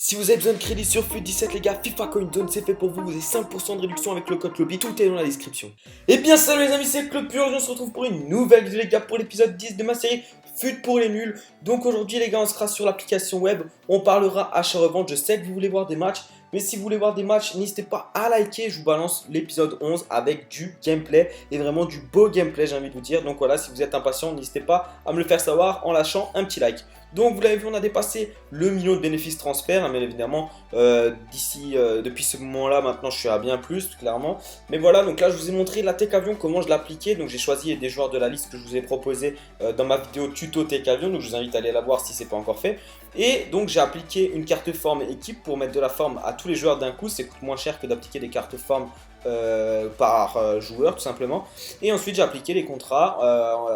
Si vous avez besoin de crédit sur FUT17 les gars, FIFA Coin Zone c'est fait pour vous, vous avez 5% de réduction avec le code LOBBY, tout est dans la description. Et bien salut les amis, c'est Club Purge, on se retrouve pour une nouvelle vidéo les gars pour l'épisode 10 de ma série FUT pour les nuls. Donc aujourd'hui les gars on sera sur l'application web, on parlera achat-revente, je sais que vous voulez voir des matchs. Mais si vous voulez voir des matchs, n'hésitez pas à liker, je vous balance l'épisode 11 avec du gameplay et vraiment du beau gameplay j'ai envie de vous dire. Donc voilà, si vous êtes impatient, n'hésitez pas à me le faire savoir en lâchant un petit like. Donc vous l'avez vu, on a dépassé le million de bénéfices transfert, hein, mais évidemment depuis ce moment-là, maintenant je suis à bien plus, clairement. Mais voilà, donc là je vous ai montré la Tech Avion, comment je l'appliquais. Donc j'ai choisi des joueurs de la liste que je vous ai proposé dans ma vidéo tuto Tech Avion, donc je vous invite à aller la voir si ce n'est pas encore fait. Et donc j'ai appliqué une carte forme équipe pour mettre de la forme à tous les joueurs d'un coup, ça coûte moins cher que d'appliquer des cartes forme par joueur tout simplement. Et ensuite j'ai appliqué les contrats,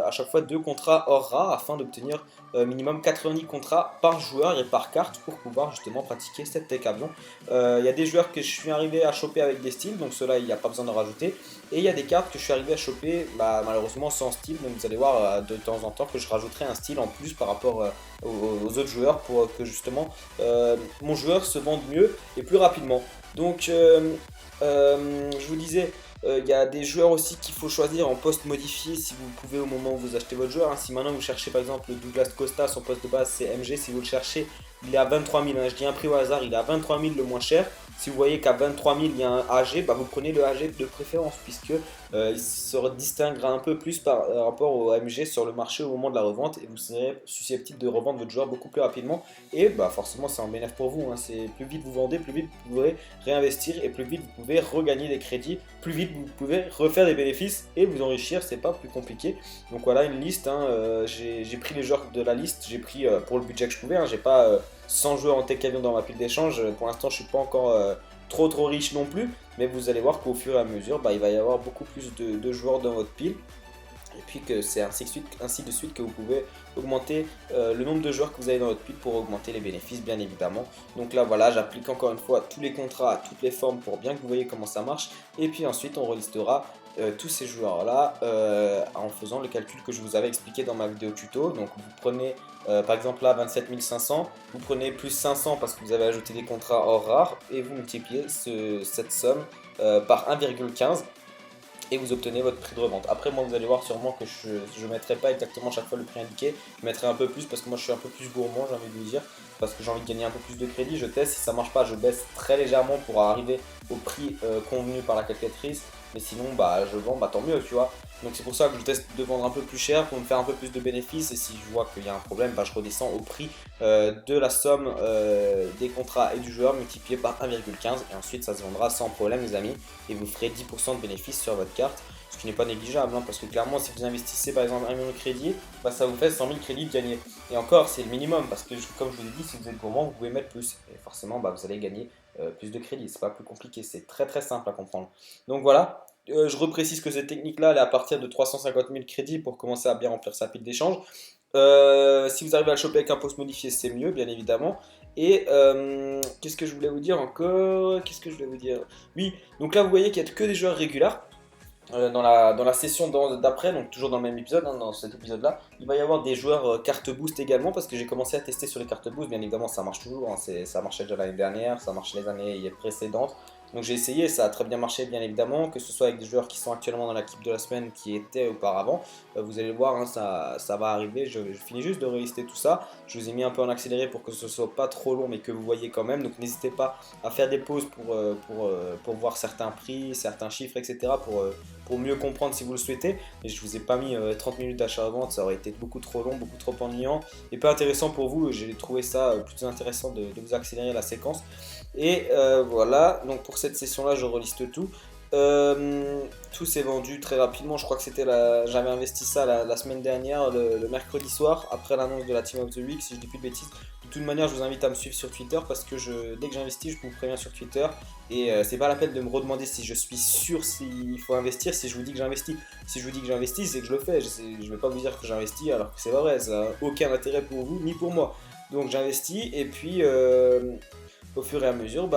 à chaque fois 2 contrats hors rare afin d'obtenir minimum 90 contrats par joueur et par carte pour pouvoir justement pratiquer cette Tech Avion. Il y a des joueurs que je suis arrivé à choper avec des styles, donc ceux-là il n'y a pas besoin de rajouter. Et il y a des cartes que je suis arrivé à choper malheureusement sans style, donc vous allez voir de temps en temps que je rajouterai un style en plus par rapport aux autres joueurs pour que justement mon joueur se vende mieux et plus rapidement. Donc je vous disais, il y a des joueurs aussi qu'il faut choisir en poste modifié si vous pouvez au moment où vous achetez votre joueur. Hein. Si maintenant vous cherchez par exemple le Douglas Costa, son poste de base c'est MG, si vous le cherchez, il est à 23 000. Hein. Je dis un prix au hasard, il est à 23 000 le moins cher. Si vous voyez qu'à 23 000 il y a un AG, vous prenez le AG de préférence puisque il se distinguera un peu plus par rapport au AMG sur le marché au moment de la revente et vous serez susceptible de revendre votre joueur beaucoup plus rapidement et forcément c'est un bénéfice pour vous. Hein. C'est plus vite vous vendez, plus vite vous pouvez réinvestir et plus vite vous pouvez regagner des crédits, plus vite vous pouvez refaire des bénéfices et vous enrichir, c'est pas plus compliqué. Donc voilà une liste, hein. J'ai pris les joueurs de la liste, j'ai pris pour le budget que je pouvais, hein. J'ai pas 100 joueurs en Tech Avion dans ma pile d'échange, pour l'instant je suis pas encore trop riche non plus, mais vous allez voir qu'au fur et à mesure il va y avoir beaucoup plus de joueurs dans votre pile et puis que c'est ainsi de suite que vous pouvez augmenter le nombre de joueurs que vous avez dans votre pile pour augmenter les bénéfices bien évidemment. Donc là voilà, j'applique encore une fois tous les contrats à toutes les formes pour bien que vous voyez comment ça marche et puis ensuite on relistera tous ces joueurs là en faisant le calcul que je vous avais expliqué dans ma vidéo tuto. Donc vous prenez par exemple là 27 500, vous prenez plus 500 parce que vous avez ajouté des contrats hors rares et vous multipliez cette somme par 1,15 et vous obtenez votre prix de revente. Après moi vous allez voir sûrement que je ne mettrai pas exactement chaque fois le prix indiqué, je mettrai un peu plus parce que moi je suis un peu plus gourmand, j'ai envie de vous dire, parce que j'ai envie de gagner un peu plus de crédit. Je teste, si ça marche pas je baisse très légèrement pour arriver au prix convenu par la calculatrice, mais sinon je vends, tant mieux tu vois. Donc c'est pour ça que je teste de vendre un peu plus cher pour me faire un peu plus de bénéfices et si je vois qu'il y a un problème, je redescends au prix de la somme des contrats et du joueur multiplié par 1,15 et ensuite ça se vendra sans problème les amis et vous ferez 10% de bénéfices sur votre carte, ce qui n'est pas négligeable hein, parce que clairement si vous investissez par exemple 1 million de crédit, ça vous fait 100 000 crédits de gagner et encore c'est le minimum parce que comme je vous l'ai dit, si vous êtes gourmand vous pouvez mettre plus et forcément vous allez gagner plus de crédit, c'est pas plus compliqué, c'est très simple à comprendre. Donc voilà. Je reprécise que cette technique-là, elle est à partir de 350 000 crédits pour commencer à bien remplir sa pile d'échange. Si vous arrivez à le choper avec un post modifié, c'est mieux, bien évidemment. Et qu'est-ce que je voulais vous dire encore? Qu'est-ce que je voulais vous dire? Oui, donc là, vous voyez qu'il n'y a que des joueurs réguliers. Dans la session d'après, donc toujours dans le même épisode, hein, dans cet épisode-là, il va y avoir des joueurs carte boost également parce que j'ai commencé à tester sur les cartes boost. Bien évidemment, ça marche toujours, hein, ça marchait déjà l'année dernière, ça marche les années précédentes. Donc j'ai essayé, ça a très bien marché bien évidemment, que ce soit avec des joueurs qui sont actuellement dans l'équipe de la semaine qui étaient auparavant. Vous allez le voir, hein, ça va arriver, je finis juste de relister tout ça. Je vous ai mis un peu en accéléré pour que ce soit pas trop long mais que vous voyez quand même. Donc n'hésitez pas à faire des pauses pour voir certains prix, certains chiffres, etc. Pour mieux comprendre si vous le souhaitez. Et je vous ai pas mis 30 minutes d'achat-revente, ça aurait été beaucoup trop long, beaucoup trop ennuyant et pas intéressant pour vous. J'ai trouvé ça plus intéressant de vous accélérer la séquence. Et voilà, donc pour cette session là je reliste tout. Tout s'est vendu très rapidement, je crois que j'avais investi ça la semaine dernière, le mercredi soir, après l'annonce de la Team of the Week, si je dis plus de bêtises. De toute manière, je vous invite à me suivre sur Twitter parce que dès que j'investis, je vous préviens sur Twitter. Et c'est pas la peine de me redemander si je suis sûr s'il faut investir si je vous dis que j'investis. Si je vous dis que j'investis, c'est que je le fais. Je vais pas vous dire que j'investis alors que c'est pas vrai, ça n'a aucun intérêt pour vous ni pour moi. Donc j'investis et puis au fur et à mesure,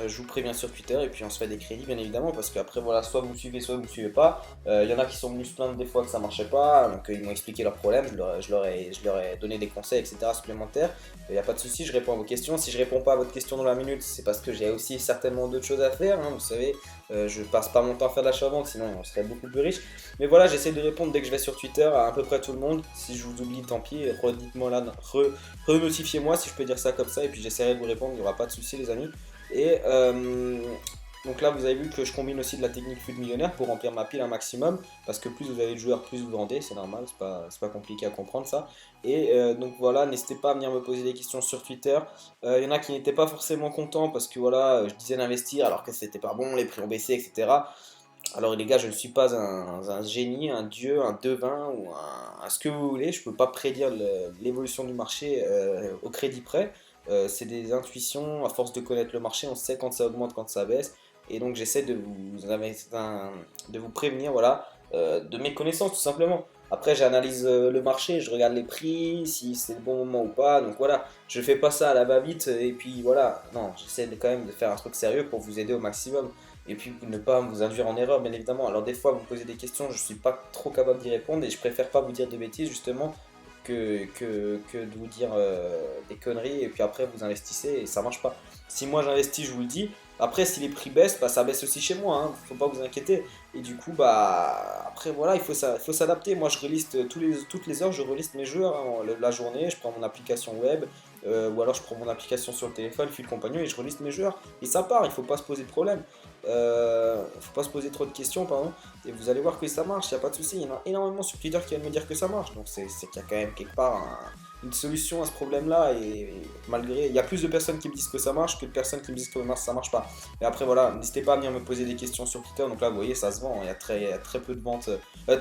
je vous préviens sur Twitter et puis on se fait des crédits bien évidemment parce qu'après voilà, soit vous me suivez, soit vous me suivez pas. Il y en a qui sont venus se plaindre des fois que ça marchait pas, donc ils m'ont expliqué leurs problèmes, je leur ai donné des conseils etc. supplémentaires. Il n'y a pas de souci, je réponds à vos questions. Si je réponds pas à votre question dans la minute, c'est parce que j'ai aussi certainement d'autres choses à faire, hein, vous savez. Je passe pas mon temps à faire de l'achat-vente, sinon on serait beaucoup plus riche. Mais voilà, j'essaie de répondre dès que je vais sur Twitter à peu près tout le monde. Si je vous oublie, tant pis, redites-moi là, re-notifiez-moi si je peux dire ça comme ça, et puis j'essaierai de vous répondre, il n'y aura pas de souci les amis. Et donc là vous avez vu que je combine aussi de la technique FUT millionnaire pour remplir ma pile un maximum, parce que plus vous avez de joueurs, plus vous vendez, c'est normal, c'est pas compliqué à comprendre ça. Et donc voilà, n'hésitez pas à venir me poser des questions sur Twitter. Il y en a qui n'étaient pas forcément contents parce que voilà, je disais d'investir alors que c'était pas bon, les prix ont baissé, etc. Alors les gars, je ne suis pas un génie, un dieu, un devin ou ce que vous voulez. Je ne peux pas prédire l'évolution du marché au crédit près. C'est des intuitions, à force de connaître le marché, on sait quand ça augmente, quand ça baisse. Et donc j'essaie de vous prévenir voilà, de mes connaissances tout simplement. Après j'analyse le marché, je regarde les prix, si c'est le bon moment ou pas. Donc voilà, je fais pas ça à la va-vite et puis voilà. Non, j'essaie quand même de faire un truc sérieux pour vous aider au maximum. Et puis ne pas vous induire en erreur bien évidemment. Alors des fois vous me posez des questions, je ne suis pas trop capable d'y répondre et je préfère pas vous dire de bêtises justement que de vous dire des conneries et puis après vous investissez et ça marche pas. Si moi j'investis, je vous le dis. Après si les prix baissent, bah, ça baisse aussi chez moi, hein, faut pas vous inquiéter. Et du coup bah après voilà, il faut s'adapter. Moi je reliste toutes les heures, je reliste mes jeux hein, la journée, je prends mon application web ou alors je prends mon application sur le téléphone, Fil Compagnon et je reliste mes joueurs. Et ça part, il faut pas se poser de problème. Faut pas se poser trop de questions, pardon. Et vous allez voir que ça marche, il n'y a pas de souci. Il y en a énormément sur Twitter qui viennent me dire que ça marche. Donc c'est qu'il y a quand même quelque part une solution à ce problème-là. Et malgré, il y a plus de personnes qui me disent que ça marche que de personnes qui me disent que ça marche pas. Et après voilà, n'hésitez pas à venir me poser des questions sur Twitter. Donc là, vous voyez, ça se vend. Il y a très peu de ventes,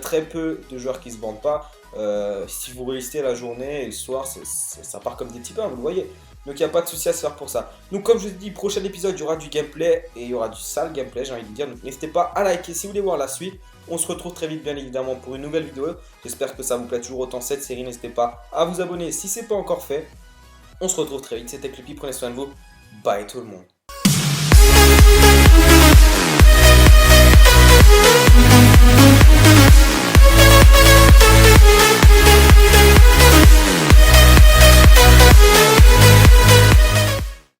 très peu de joueurs qui se vendent pas. Si vous relistez la journée et le soir, ça part comme des petits pains, vous le voyez. Donc il n'y a pas de souci à se faire pour ça. Donc comme je vous ai dit, prochain épisode, il y aura du gameplay et il y aura du sale gameplay, j'ai envie de dire. Donc n'hésitez pas à liker si vous voulez voir la suite. On se retrouve très vite bien évidemment pour une nouvelle vidéo. J'espère que ça vous plaît toujours autant cette série. N'hésitez pas à vous abonner si ce n'est pas encore fait. On se retrouve très vite, c'était Clippy, prenez soin de vous. Bye tout le monde.